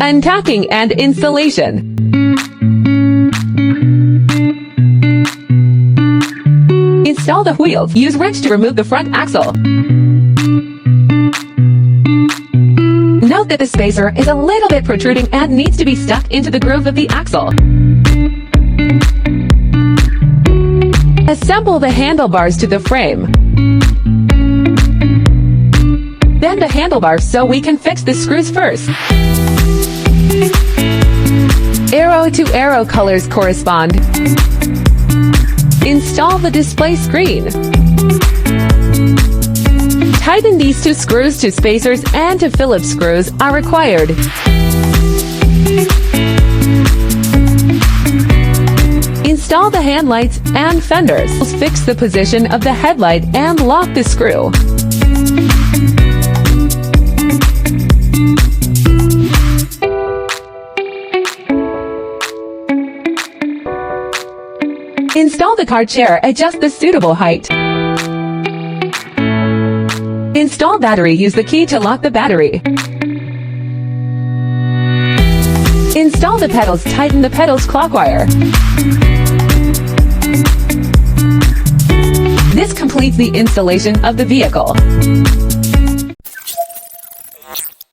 Unpacking and installation. Install the wheels. Use wrench to remove the front axle. Note that the spacer is a little bit protruding and needs to be stuck into the groove of the axle. Assemble the handlebars to the frame. Bend the handlebars so we can fix the screws first. Arrow to arrow colors correspond. Install the display screen. Tighten these two screws to spacers and to Phillips screws are required. Install the headlights and fenders. Fix the position of the headlight and lock the screw. Install the car chair. Adjust the suitable height. Install battery. Use the key to lock the battery. Install the pedals. Tighten the pedals clockwise. This completes the installation of the vehicle.